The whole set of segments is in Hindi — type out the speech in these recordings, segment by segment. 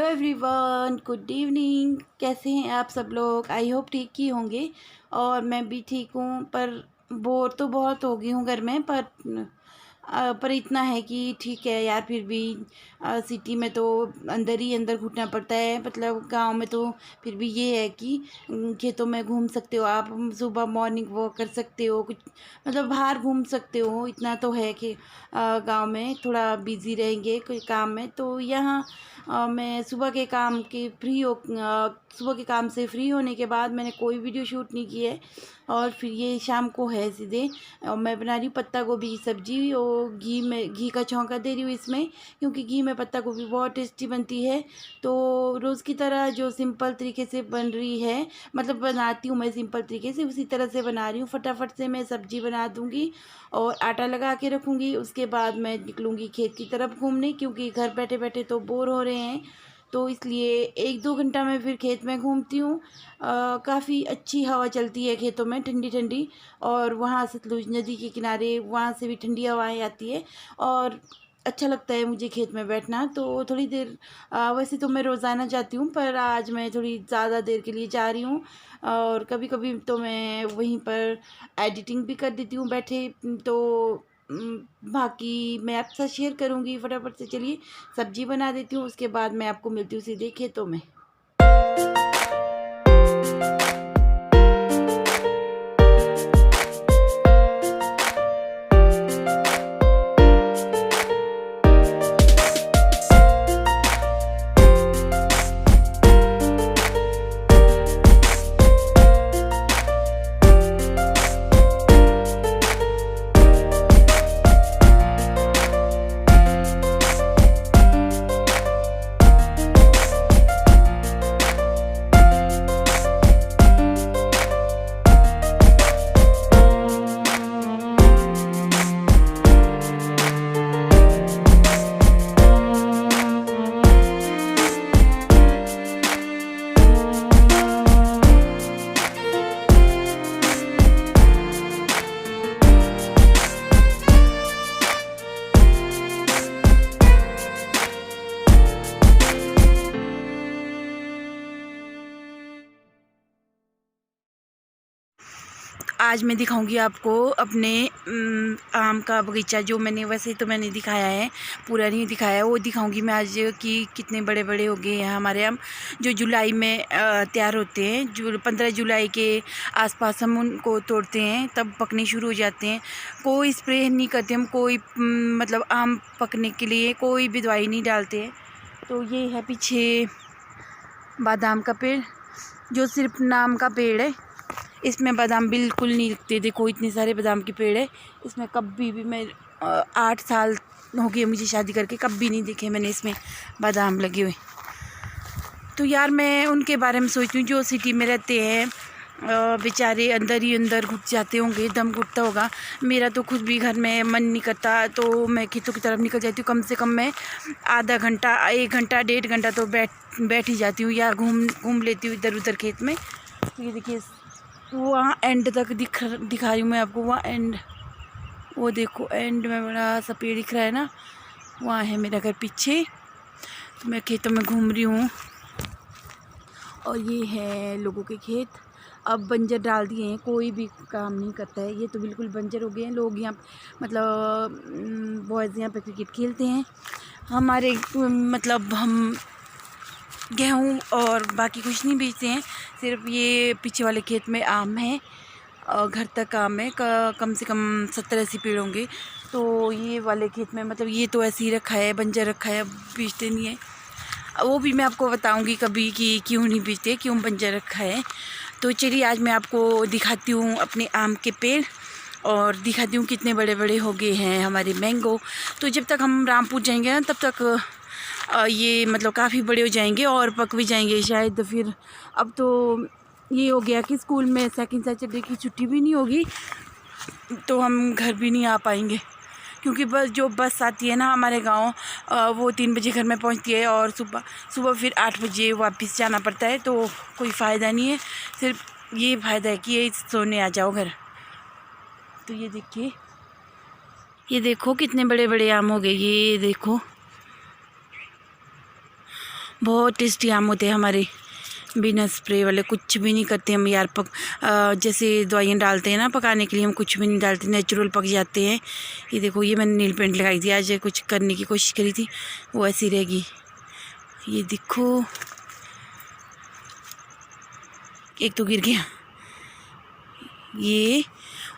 Everyone, good evening. कैसे हैं आप सब लोग? आई होप ठीक ही होंगे। और मैं भी ठीक हूँ, पर बोर तो बहुत हो गई हूँ घर में। पर इतना है कि ठीक है यार, फिर भी सिटी में तो अंदर ही अंदर घुटना पड़ता है। मतलब गांव में तो फिर भी ये है कि खेतों में घूम सकते हो आप, सुबह मॉर्निंग वॉक कर सकते हो, कुछ मतलब बाहर घूम सकते हो। इतना तो है कि गांव में थोड़ा बिजी रहेंगे कोई काम में। तो यहाँ मैं सुबह के काम से फ्री होने के बाद मैंने कोई वीडियो शूट नहीं की है। और फिर ये शाम को है सीधे। और मैं बना रही हूँ पत्ता गोभी की सब्जी, और घी का छौंका दे रही हूँ इसमें, क्योंकि घी में पत्ता गोभी बहुत टेस्टी बनती है। तो रोज़ की तरह जो सिंपल तरीके से बन रही है, मतलब बनाती हूँ मैं सिंपल तरीके से, उसी तरह से बना रही हूँ। फटाफट से मैं सब्जी बना दूँगी और आटा लगा के रखूँगी। उसके बाद मैं निकलूँगी खेत की तरफ घूमने, क्योंकि घर बैठे बैठे तो बोर हो रहे हैं। तो इसलिए 1-2 घंटा मैं फिर खेत में घूमती हूँ। काफ़ी अच्छी हवा चलती है खेतों में, ठंडी ठंडी। और वहाँ सतलुज नदी के किनारे, वहाँ से भी ठंडी हवाएं आती है। और अच्छा लगता है मुझे खेत में बैठना। तो थोड़ी देर वैसे तो मैं रोज़ाना जाती हूँ, पर आज मैं थोड़ी ज़्यादा देर के लिए जा रही हूँ। और कभी कभी तो मैं वहीं पर एडिटिंग भी कर देती हूँ बैठे। तो बाकी मैं आपके साथ शेयर करूँगी। फटाफट से चलिए सब्जी बना देती हूँ, उसके बाद मैं आपको मिलती हूँ सीधे खेतों में। आज मैं दिखाऊंगी आपको अपने आम का बगीचा। जो मैंने, वैसे तो मैंने दिखाया है, पूरा नहीं दिखाया है, वो दिखाऊंगी मैं आज कि कितने बड़े बड़े हो गए हैं हमारे आम। जो जुलाई में तैयार होते हैं, जो 15 जुलाई के आसपास हम उनको तोड़ते हैं, तब पकने शुरू हो जाते हैं। कोई स्प्रे नहीं करते हम, कोई मतलब आम पकने के लिए कोई भी दवाई नहीं डालते हैं। तो ये है पीछे बादाम का पेड़, जो सिर्फ नाम का पेड़ है। इसमें बादाम बिल्कुल नहीं लगते। देखो इतने सारे बादाम के पेड़ है इसमें। कभी भी मैं 8 साल हो गए मुझे शादी करके, कभी नहीं देखे मैंने इसमें बादाम लगे हुए। तो यार मैं उनके बारे में सोचती हूँ जो सिटी में रहते हैं, बेचारे अंदर ही अंदर घुट जाते होंगे, दम घुटता होगा। मेरा तो खुद भी घर में मन नहीं करता, तो मैं खेतों की तरफ निकल जाती हूँ। कम से कम मैं आधा घंटा, 1 घंटा, 1.5 घंटा तो बैठ ही जाती हूँ, या घूम लेती हूँ इधर उधर खेत में। तो ये देखिए वहाँ एंड तक दिखा रही हूँ मैं आपको। वहाँ एंड, वो देखो एंड में बड़ा सा पेड़ दिख रहा है ना, वहाँ है मेरा घर पीछे। तो मैं खेतों में घूम रही हूँ। और ये है लोगों के खेत। अब बंजर डाल दिए हैं, कोई भी काम नहीं करता है। ये तो बिल्कुल बंजर हो गए हैं। लोग यहाँ मतलब बॉयज़ यहाँ पे क्रिकेट खेलते हैं। हमारे मतलब हम गेहूँ और बाकी कुछ नहीं बेचते हैं, सिर्फ ये पीछे वाले खेत में आम है। घर तक आम है, कम से कम 70-80 पेड़ होंगे। तो ये वाले खेत में मतलब ये तो ऐसे ही रखा है, बंजर रखा है, बेचते नहीं है। वो भी मैं आपको बताऊंगी कभी कि क्यों नहीं बेचते, क्यों बंजर रखा है। तो चलिए आज मैं आपको दिखाती हूँ अपने आम के पेड़, और दिखाती हूँ कितने बड़े बड़े हो गए हैं हमारे मैंगो। तो जब तक हम रामपुर जाएंगे ना, तब तक ये मतलब काफ़ी बड़े हो जाएंगे और पक भी जाएंगे शायद। फिर अब तो ये हो गया कि स्कूल में सेकंड सैटरडे की छुट्टी भी नहीं होगी, तो हम घर भी नहीं आ पाएंगे, क्योंकि जो बस आती है ना हमारे गांव, वो 3 बजे घर में पहुंचती है, और सुबह फिर 8 बजे वापस जाना पड़ता है। तो कोई फ़ायदा नहीं है, सिर्फ ये फ़ायदा है कि ये सोने आ जाओ घर। तो ये देखिए, ये देखो कितने बड़े बड़े आम हो गए। ये देखो बहुत टेस्टी आम होते हैं हमारे, बिना स्प्रे वाले। कुछ भी नहीं करते हम यार, जैसे दवाइयाँ डालते हैं ना पकाने के लिए, हम कुछ भी नहीं डालते, नेचुरल पक जाते हैं। ये देखो, ये मैंने नील पेंट लगाई थी आज, कुछ करने की कोशिश करी थी, वो ऐसी रहेगी। ये देखो, एक तो गिर गया ये,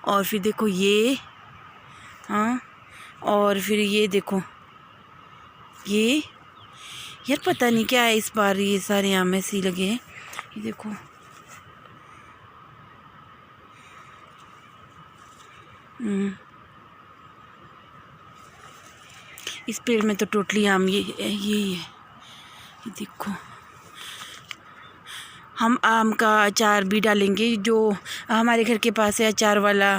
और फिर देखो ये, हाँ, और फिर ये देखो ये। यार पता नहीं क्या है इस बार, ये सारे आम ऐसे ही लगे हैं। ये देखो, इस पेड़ में तो टोटली आम ये है। ये देखो, हम आम का अचार भी डालेंगे, जो हमारे घर के पास है अचार वाला।